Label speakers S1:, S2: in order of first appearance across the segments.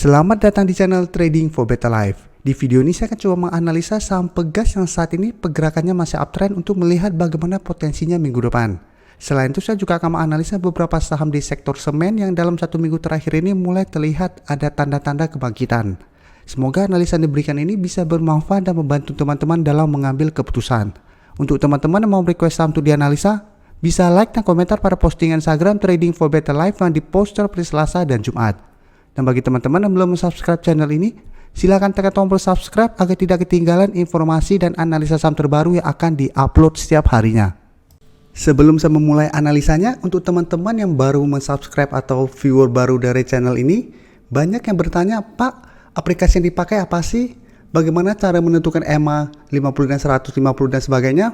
S1: Selamat datang di channel Trading for Better Life. Di video ini saya akan coba menganalisa saham Pegas yang saat ini pergerakannya masih uptrend untuk melihat bagaimana potensinya minggu depan. Selain itu saya juga akan menganalisa beberapa saham di sektor semen yang dalam satu minggu terakhir ini mulai terlihat ada tanda-tanda kebangkitan. Semoga analisa yang diberikan ini bisa bermanfaat dan membantu teman-teman dalam mengambil keputusan. Untuk teman-teman yang mau request saham untuk dianalisa, bisa like dan komentar pada postingan Instagram Trading for Better Life yang dipost per Selasa dan Jumat. Dan bagi teman-teman yang belum subscribe channel ini, silakan tekan tombol subscribe agar tidak ketinggalan informasi dan analisa saham terbaru yang akan diupload setiap harinya. Sebelum saya memulai analisanya, untuk teman-teman yang baru mensubscribe atau viewer baru dari channel ini, banyak yang bertanya, Pak, aplikasi yang dipakai apa sih? Bagaimana cara menentukan EMA 50 dan 150 dan sebagainya?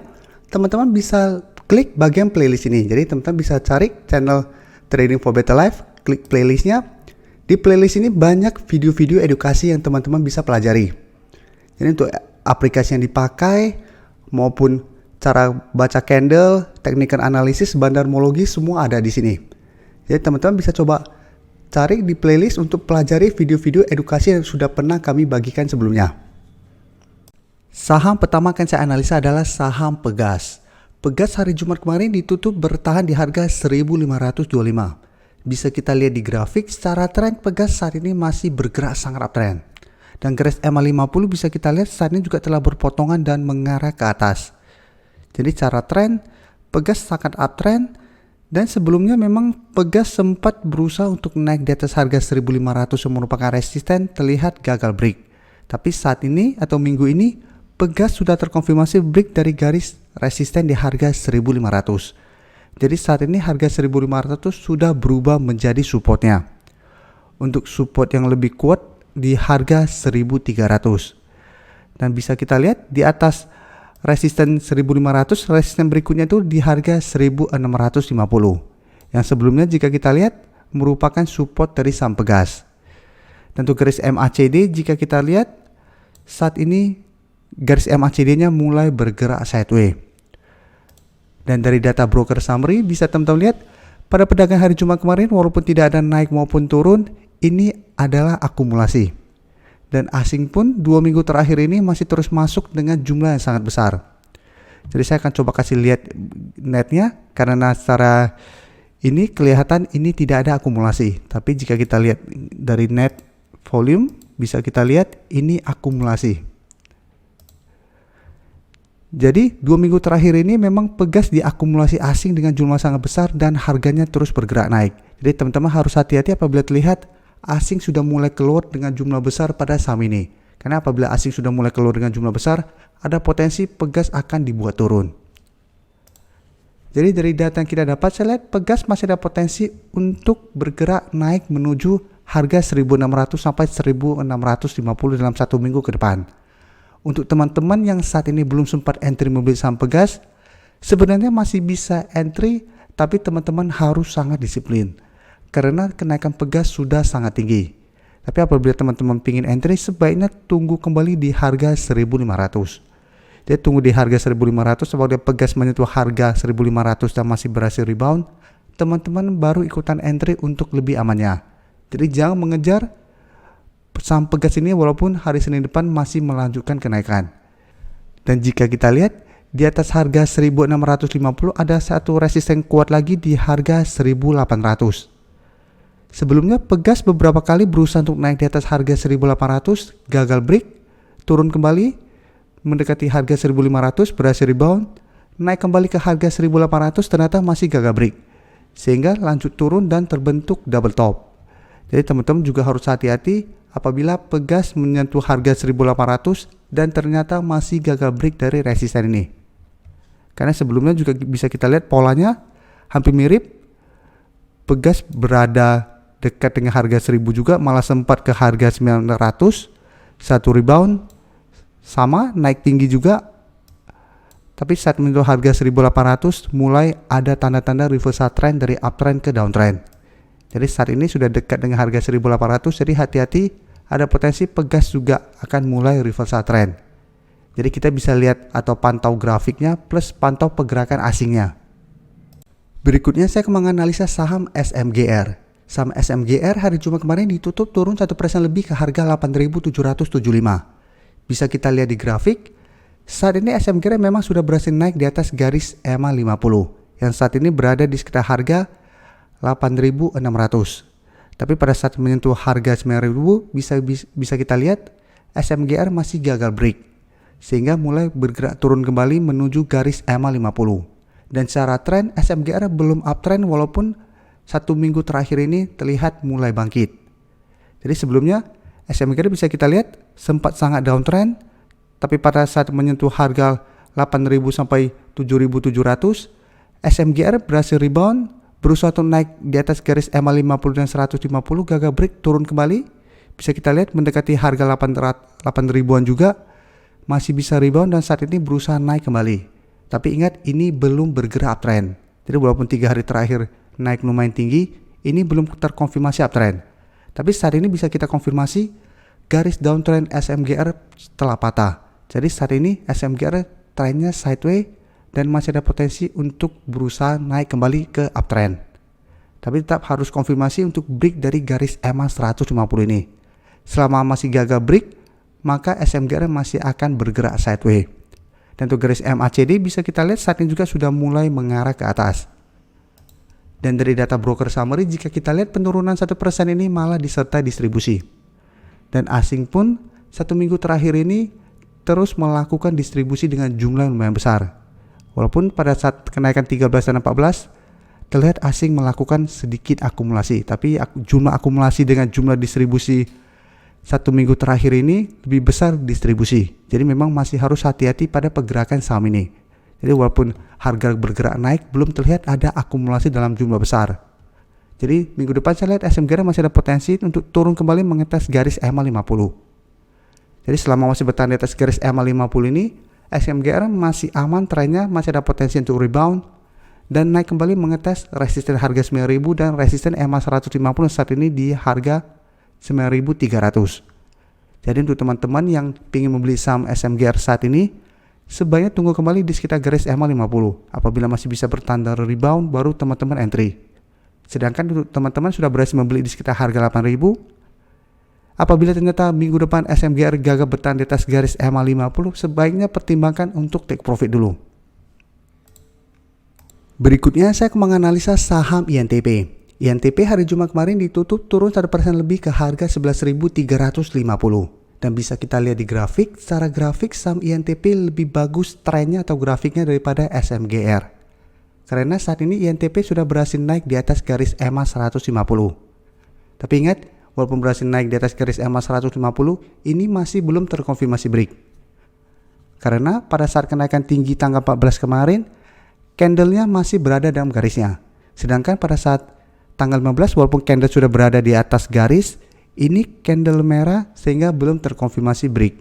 S1: Teman-teman bisa klik bagian playlist ini. Jadi teman-teman bisa cari channel Trading for Better Life, klik playlistnya. Di playlist ini banyak video-video edukasi yang teman-teman bisa pelajari. Jadi untuk aplikasi yang dipakai maupun cara baca candle, teknik analisis, bandarmologi semua ada di sini. Jadi teman-teman bisa coba cari di playlist untuk pelajari video-video edukasi yang sudah pernah kami bagikan sebelumnya. Saham pertama akan saya analisa adalah saham Pegas. Pegas hari Jumat kemarin ditutup bertahan di harga 1.525. Bisa kita lihat di grafik, secara tren Pegas saat ini masih bergerak sangat uptrend. Dan garis EMA 50 bisa kita lihat saat ini juga telah berpotongan dan mengarah ke atas. Jadi secara tren Pegas sangat uptrend, dan sebelumnya memang Pegas sempat berusaha untuk naik di atas harga 1.500 yang merupakan resisten, terlihat gagal break. Tapi saat ini atau minggu ini Pegas sudah terkonfirmasi break dari garis resisten di harga 1.500. Jadi saat ini harga 1.500 sudah berubah menjadi supportnya. Untuk support yang lebih kuat di harga 1.300. Dan bisa kita lihat di atas resisten 1.500, resisten berikutnya itu di harga 1.650. Yang sebelumnya jika kita lihat merupakan support dari saham Pegas. Dan untuk garis MACD jika kita lihat saat ini garis MACD-nya mulai bergerak sideways. Dan dari data broker summary bisa teman-teman lihat pada perdagangan hari Jumat kemarin walaupun tidak ada naik maupun turun, ini adalah akumulasi. Dan asing pun 2 minggu terakhir ini masih terus masuk dengan jumlah yang sangat besar. Jadi saya akan coba kasih lihat netnya karena secara ini kelihatan ini tidak ada akumulasi. Tapi jika kita lihat dari net volume bisa kita lihat ini akumulasi. Jadi 2 minggu terakhir ini memang Pegas diakumulasi asing dengan jumlah sangat besar dan harganya terus bergerak naik. Jadi teman-teman harus hati-hati apabila terlihat asing sudah mulai keluar dengan jumlah besar pada saham ini. Karena apabila asing sudah mulai keluar dengan jumlah besar, ada potensi Pegas akan dibuat turun. Jadi dari data yang kita dapat, saya lihat Pegas masih ada potensi untuk bergerak naik menuju harga 1.600 sampai 1.650 dalam satu minggu ke depan. Untuk teman-teman yang saat ini belum sempat entry membeli saham Pegas, sebenarnya masih bisa entry, tapi teman-teman harus sangat disiplin karena kenaikan Pegas sudah sangat tinggi. Tapi apabila teman-teman ingin entry, sebaiknya tunggu kembali di harga 1.500. Jadi tunggu di harga 1.500, apabila Pegas menyentuh harga 1.500 dan masih berhasil rebound, teman-teman baru ikutan entry untuk lebih amannya. Jadi jangan mengejar saham Pegas ini walaupun hari Senin depan masih melanjutkan kenaikan. Dan jika kita lihat di atas harga 1.650 ada satu resisten kuat lagi di harga 1.800. Sebelumnya Pegas beberapa kali berusaha untuk naik di atas harga 1.800, gagal break, turun kembali mendekati harga 1.500, berhasil rebound, naik kembali ke harga 1.800, ternyata masih gagal break, sehingga lanjut turun dan terbentuk double top. Jadi teman-teman juga harus hati-hati apabila Pegas menyentuh harga 1.800 dan ternyata masih gagal break dari resisten ini. Karena sebelumnya juga bisa kita lihat polanya hampir mirip. Pegas berada dekat dengan harga 1.000 juga, malah sempat ke harga 900, satu rebound, sama naik tinggi juga. Tapi saat menyentuh harga 1.800 mulai ada tanda-tanda reversal trend dari uptrend ke downtrend. Jadi saat ini sudah dekat dengan harga 1.800, jadi hati-hati ada potensi Pegas juga akan mulai reversal trend. Jadi kita bisa lihat atau pantau grafiknya plus pantau pergerakan asingnya. Berikutnya saya akan menganalisa saham SMGR. Saham SMGR hari Jumat kemarin ditutup turun 1% lebih ke harga 8.775. Bisa kita lihat di grafik, saat ini SMGR memang sudah berhasil naik di atas garis EMA 50 yang saat ini berada di sekitar harga 8.600. Tapi pada saat menyentuh harga 9.000 bisa kita lihat SMGR masih gagal break sehingga mulai bergerak turun kembali menuju garis EMA 50. Dan secara tren SMGR belum uptrend walaupun 1 minggu terakhir ini terlihat mulai bangkit. Jadi sebelumnya SMGR bisa kita lihat sempat sangat downtrend, tapi pada saat menyentuh harga 8.000 sampai 7.700, SMGR berhasil rebound, berusaha untuk naik di atas garis EMA 50 dan 150, gagal break, turun kembali. Bisa kita lihat mendekati harga 8.000-an juga, masih bisa rebound dan saat ini berusaha naik kembali. Tapi ingat, ini belum bergerak uptrend. Jadi walaupun 3 hari terakhir naik lumayan tinggi, ini belum terkonfirmasi uptrend. Tapi saat ini bisa kita konfirmasi garis downtrend SMGR telah patah. Jadi saat ini SMGR trennya sideways dan masih ada potensi untuk berusaha naik kembali ke uptrend. Tapi tetap harus konfirmasi untuk break dari garis EMA 150 ini. Selama masih gagal break, maka SMGR masih akan bergerak sideways. Dan untuk garis MACD bisa kita lihat saat ini juga sudah mulai mengarah ke atas. Dan dari data broker summary, jika kita lihat penurunan 1% ini malah disertai distribusi. Dan asing pun 1 minggu terakhir ini terus melakukan distribusi dengan jumlah yang lumayan besar. Walaupun pada saat kenaikan 13 dan 14 terlihat asing melakukan sedikit akumulasi, tapi jumlah akumulasi dengan jumlah distribusi 1 minggu terakhir ini lebih besar distribusi. Jadi memang masih harus hati-hati pada pergerakan saham ini. Jadi walaupun harga bergerak naik, belum terlihat ada akumulasi dalam jumlah besar. Jadi minggu depan saya lihat SMGR masih ada potensi untuk turun kembali mengetes garis EMA 50. Jadi selama masih bertahan di atas garis EMA 50 ini, SMGR masih aman, trennya masih ada potensi untuk rebound dan naik kembali mengetes resisten harga 9.000 dan resisten EMA 150 saat ini di harga 9.300. Jadi untuk teman-teman yang ingin membeli saham SMGR saat ini, sebaiknya tunggu kembali di sekitar garis EMA 50. Apabila masih bisa bertanda rebound, baru teman-teman entry. Sedangkan untuk teman-teman sudah berhasil membeli di sekitar harga 8.000, apabila ternyata minggu depan SMGR gagal bertahan di atas garis EMA 50, sebaiknya pertimbangkan untuk take profit dulu. Berikutnya saya akan menganalisa saham INTP. INTP hari Jumat kemarin ditutup turun 1% lebih ke harga 11.350. Dan bisa kita lihat di grafik, secara grafik saham INTP lebih bagus trennya atau grafiknya daripada SMGR. Karena saat ini INTP sudah berhasil naik di atas garis EMA 150. Tapi ingat, walaupun berhasil naik di atas garis EMA 150, ini masih belum terkonfirmasi break. Karena pada saat kenaikan tinggi tanggal 14 kemarin, candlenya masih berada dalam garisnya. Sedangkan pada saat tanggal 15 walaupun candle sudah berada di atas garis, ini candle merah sehingga belum terkonfirmasi break.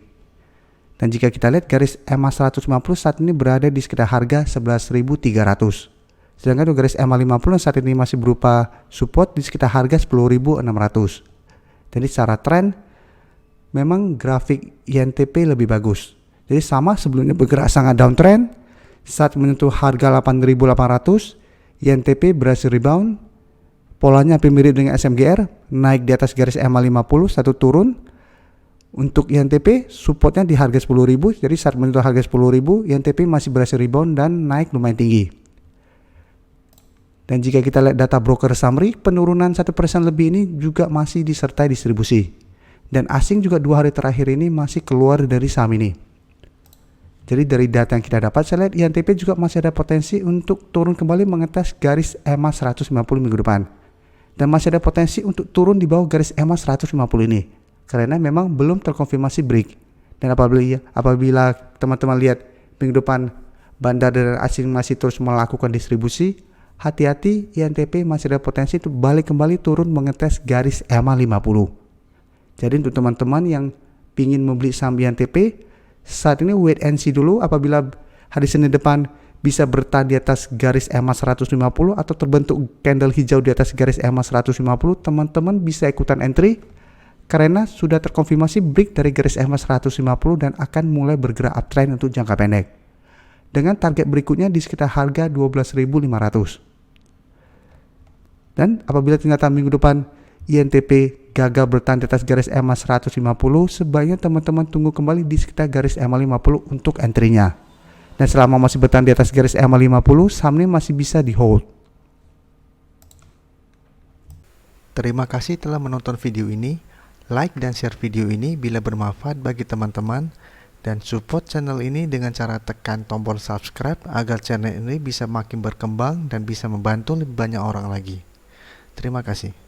S1: Dan jika kita lihat garis EMA 150 saat ini berada di sekitar harga 11.300. Sedangkan garis EMA 50 saat ini masih berupa support di sekitar harga 10.600. Jadi secara tren memang grafik INTP lebih bagus. Jadi sama sebelumnya bergerak sangat downtrend, saat menyentuh harga 8.800, INTP berhasil rebound. Polanya hampir mirip dengan SMGR, naik di atas garis EMA 50, satu turun. Untuk INTP supportnya di harga 10.000, jadi saat menyentuh harga 10.000, INTP masih berhasil rebound dan naik lumayan tinggi. Dan jika kita lihat data broker summary, penurunan 1% lebih ini juga masih disertai distribusi. Dan asing juga 2 hari terakhir ini masih keluar dari saham ini. Jadi dari data yang kita dapat, saya lihat INTP juga masih ada potensi untuk turun kembali mengetes garis EMA 150 minggu depan. Dan masih ada potensi untuk turun di bawah garis EMA 150 ini. Karena memang belum terkonfirmasi break. Dan apabila teman-teman lihat minggu depan bandar dan asing masih terus melakukan distribusi, hati-hati, INTP masih ada potensi untuk balik kembali turun mengetes garis EMA 50. Jadi untuk teman-teman yang ingin membeli saham INTP, saat ini wait and see dulu. Apabila hari Senin depan bisa bertahan di atas garis EMA 150 atau terbentuk candle hijau di atas garis EMA 150, teman-teman bisa ikutan entry karena sudah terkonfirmasi break dari garis EMA 150 dan akan mulai bergerak uptrend untuk jangka pendek. Dengan target berikutnya di sekitar harga 12.500. Dan apabila ternyata minggu depan INTP gagal bertahan di atas garis EMA 150, sebaiknya teman-teman tunggu kembali di sekitar garis EMA 50 untuk entry-nya. Dan selama masih bertahan di atas garis EMA 50, saham ini masih bisa di hold.
S2: Terima kasih telah menonton video ini. Like dan share video ini bila bermanfaat bagi teman-teman. Dan support channel ini dengan cara tekan tombol subscribe agar channel ini bisa makin berkembang dan bisa membantu lebih banyak orang lagi. Terima kasih.